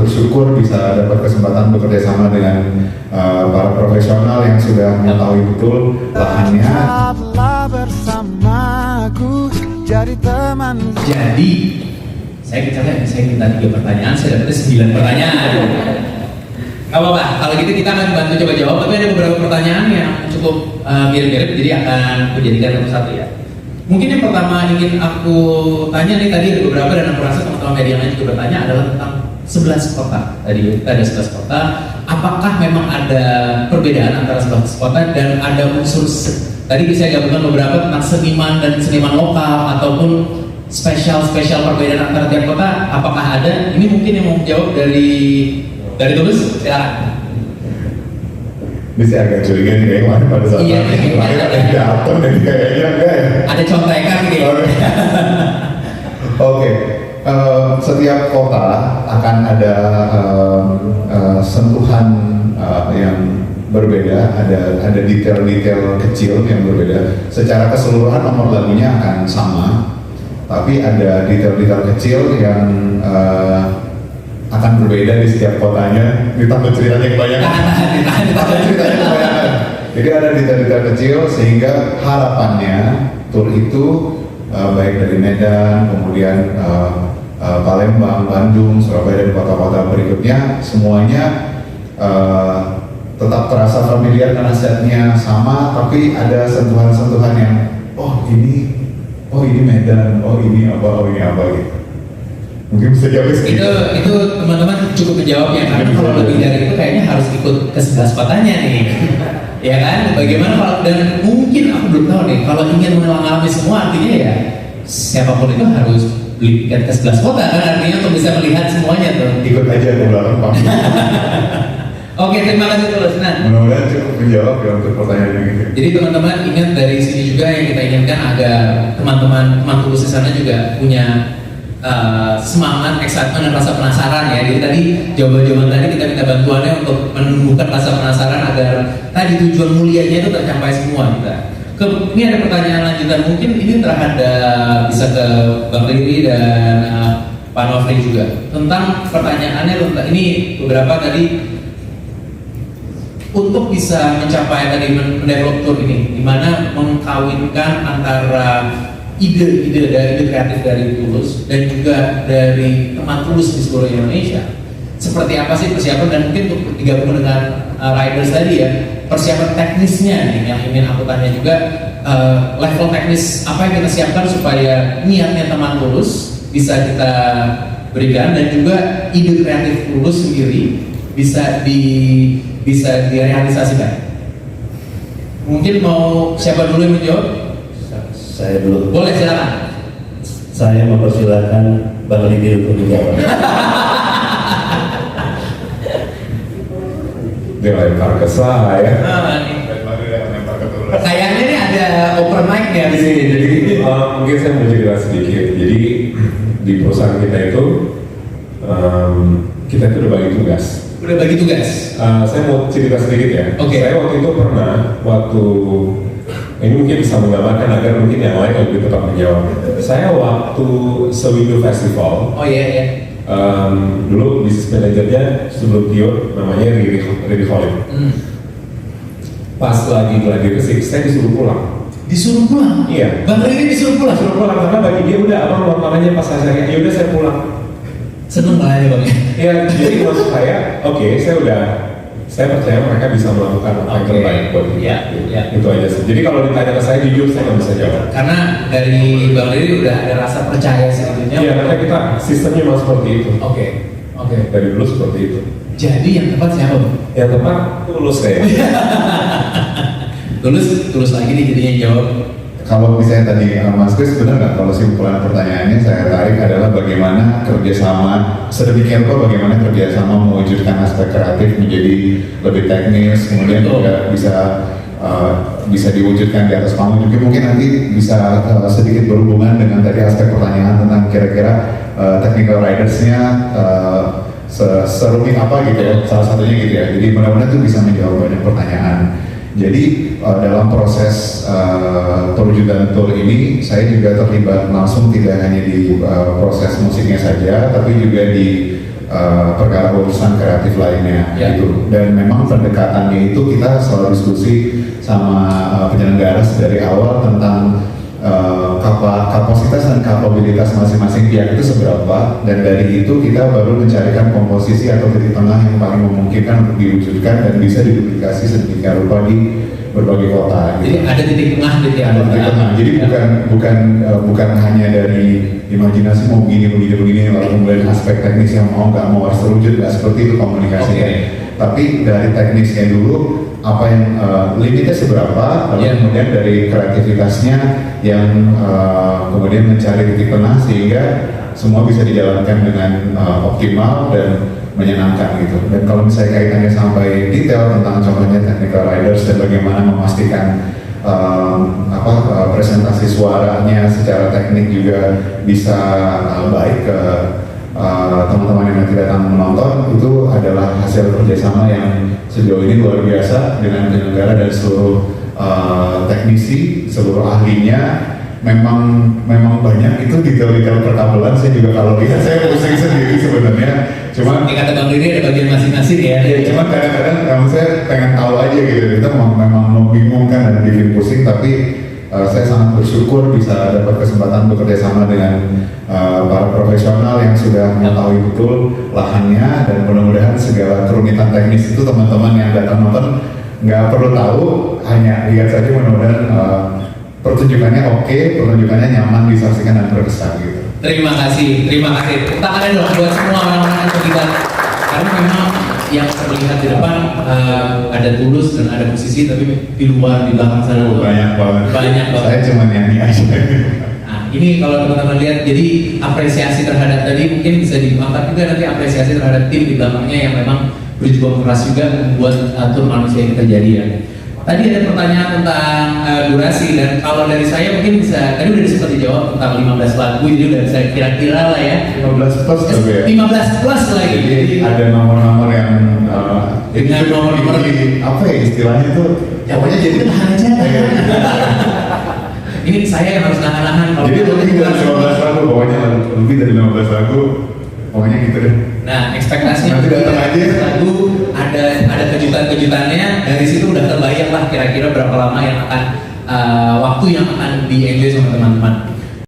bersyukur bisa dapat kesempatan bekerja sama dengan para profesional yang sudah mengetahui betul lahannya. Jadi saya minta 3 pertanyaan, saya dapat 9 pertanyaan. Gak apa-apa, kalau gitu kita akan bantu coba jawab, tapi ada beberapa pertanyaan yang cukup mirip-mirip, jadi akan aku jadikan satu-satu ya. Mungkin yang pertama ingin aku tanya nih, tadi ada beberapa dan aku rasa teman-teman media lain juga bertanya adalah tentang 11 kota. Tadi kita ada 11 kota, apakah memang ada perbedaan antara 11 kota dan ada unsur tadi bisa gabungkan beberapa tentang seniman dan seniman lokal ataupun spesial perbedaan antara tiap kota, apakah ada? Ini mungkin yang mau jawab dari Tulus, silakan. Bisa agak curiga nih kayak kemarin pada saat ada jatuh dan kayaknya enggak ya? Ada contekan gitu. Oke. Setiap kota akan ada sentuhan yang berbeda, ada detail-detail kecil yang berbeda. Secara keseluruhan nomor lagunya akan sama, tapi ada detail-detail kecil yang akan berbeda di setiap kotanya. Ditambah ceritanya kebanyakan. Jadi ada detail-detail kecil sehingga harapannya tour itu baik dari Medan, kemudian Palembang, Bandung, Surabaya dan kota-kota berikutnya semuanya tetap terasa familiar karena setnya sama, tapi ada sentuhan-sentuhan yang oh ini Medan, oh ini apa gitu. Mungkin bisa jawab itu teman-teman cukup menjawab ya, karena kalau lebih dari itu kayaknya harus ikut ke 11 kotanya nih. Ya kan? Bagaimana kalau, dan mungkin aku belum tahu nih, kalau ingin mengalami semua artinya ya siapapun itu harus beli tiket ke 11 kota kan, artinya untuk bisa melihat semuanya tuh. Ikut aja ke belakang Pak. Oke, terima kasih Tulus. Nah, mudah-mudahan cukup menjawab ya untuk pertanyaan ini. Jadi teman-teman ingat dari sini juga yang kita inginkan agar teman-teman Tulus di sana juga punya semangat, excitement dan rasa penasaran ya. Jadi tadi jawaban-jawaban tadi kita minta bantuannya untuk menumbuhkan rasa penasaran agar tadi tujuan mulianya itu tercapai semua kita. Ini ada pertanyaan lanjutan, mungkin ini terhadap bisa ke Bang Riri dan Pak Nofri juga tentang pertanyaannya tentang ini beberapa tadi untuk bisa mencapai tadi mendevelop tour ini, dimana mengkawinkan antara ide kreatif dari Tulus dan juga dari teman Tulus di seluruh Indonesia. Seperti apa sih persiapan, dan mungkin untuk digabung dengan riders tadi ya, persiapan teknisnya nih yang ingin aku tanya juga, level teknis apa yang kita siapkan supaya niatnya teman Tulus bisa kita berikan dan juga ide kreatif Tulus sendiri bisa direalisasikan. Mungkin mau siapa dulu yang menjawab? Saya dulu. Boleh, silakan. Saya mempersilahkan Bang Ridi untuk menjawab. Dia lempar ke saya. Kayaknya nih ada open mic ya di sini. Jadi mungkin saya mau cerita sedikit. Jadi di perusahaan kita itu udah bagi tugas. Saya mau cerita sedikit ya. Oke. Saya waktu itu pernah ini mungkin bisa menggambarkan agar mungkin yang lain lebih tetap menjawab. Saya waktu Sewindo Festival. Oh iya. Dulu bisnis manajernya sebelum Tio namanya Riri Khalid. Pas lagi gladi resik, saya disuruh pulang. Disuruh pulang? Iya. Bang Riri disuruh pulang? Disuruh pulang karena bagi dia udah apa nontonannya pas saya ya udah saya pulang. Seneng lah ya Bang. Ya jadi maksud saya, saya percaya mereka bisa melakukan apa yang terbaik buat kita. Iya. Itu aja sih. Jadi kalau ditanya ke saya jujur saya nggak bisa jawab. Karena dari Bang Riri udah ada rasa percaya sebetulnya. Iya, karena kita sistemnya memang seperti itu. Oke. Dari dulu seperti itu. Jadi yang tepat siapa Bang? Yang tepat Tulus saya. Tulus lagi nih jadinya jawab. Kalau misalnya tadi Mas Kris, benar nggak kalau simpulan pertanyaannya saya tarik adalah bagaimana kerjasama sedemikian rupa, bagaimana kerjasama mewujudkan aspek kreatif menjadi lebih teknis, kemudian juga bisa diwujudkan di atas panggung. Juga mungkin nanti bisa sedikit berhubungan dengan tadi aspek pertanyaan tentang kira-kira technical ridersnya serumit apa gitu ya, salah satunya gitu ya. Jadi mudah-mudahan itu bisa menjawab banyak pertanyaan. Jadi dalam proses perwujudan tour ini saya juga terlibat langsung tidak hanya di proses musiknya saja, tapi juga di perkara urusan kreatif lainnya Ya. gitu. Dan memang pendekatannya itu kita selalu diskusi sama penyelenggara dari awal tentang kapasitas dan kapabilitas masing-masing pihak itu seberapa, dan dari itu kita baru mencarikan komposisi atau titik tengah yang paling memungkinkan untuk diwujudkan dan bisa diduplikasi sedemikian rupa di berbagai kota. Jadi ada titik tengah gitu ya. Ada titik tengah. Jadi bukan hanya dari imajinasi mau begini lalu kemudian aspek teknis yang mau nggak mau harus terwujud, nggak seperti itu komunikasinya. Oke. Tapi dari teknisnya dulu apa yang limitnya seberapa, lalu Yeah. kemudian dari kreativitasnya yang kemudian mencari titik tengah sehingga semua bisa dijalankan dengan optimal dan menyenangkan gitu. Dan kalau misalnya kaitannya sampai detail tentang contohnya technical riders dan bagaimana memastikan presentasi suaranya secara teknik juga bisa baik ke teman-teman yang nanti datang menonton, itu adalah hasil kerjasama yang sejauh ini luar biasa dengan penyelenggara dan seluruh teknisi, seluruh ahlinya. Memang banyak itu detail-detail perkabelan. Saya juga kalau lihat saya pusing sendiri sebenarnya. Cuma Di kata Bang Riri ada bagian masing-masing ya. cuma kadang-kadang saya pengen tahu aja gitu. Kita memang membingungkan dan bikin pusing, tapi saya sangat bersyukur bisa dapat kesempatan bekerja sama dengan para profesional yang sudah mengetahui betul lahannya, dan mudah-mudahan segala kerumitan teknis itu teman-teman yang datang nonton nggak perlu tahu, hanya lihat saja. Mudah-mudahan pertunjukannya oke, pertunjukannya nyaman disaksikan dan berkesan gitu. Terima kasih. Tepuk tangan dong buat semua orang-orang yang terlibat. Karena memang yang terlihat di depan ada Tulus dan ada musisi, tapi di luar, di belakang sana tuh Banyak banget. Banyak banget. Saya cuma nyanyi aja. Nah, ini kalau teman-teman lihat, jadi apresiasi terhadap tadi mungkin bisa diangkat juga nanti apresiasi terhadap tim di belakangnya yang memang berjuang keras juga membuat tur manusia ini terjadi ya. Tadi ada pertanyaan tentang durasi, dan kalau dari saya mungkin bisa, tadi udah sempat dijawab tentang 15 lagu, jadi udah bisa kira-kira lah ya. 15 plus juga ya. 15 plus lagi. Jadi ada nomor-nomor yang Dengan nomor-nomor apa ya istilahnya tuh? Pokoknya jadi tahan aja. Ini saya yang harus nahan-nahan. Kalau Jadi lebih dari 15 lagu, pokoknya lebih dari 15 lagu, pokoknya gitu deh. Nah, ekspektasinya Nanti datang aja. lagu ada kejutan-kejutannya, dari situ udah terbayang lah kira-kira berapa lama yang akan waktu yang akan di enjoy sama teman-teman.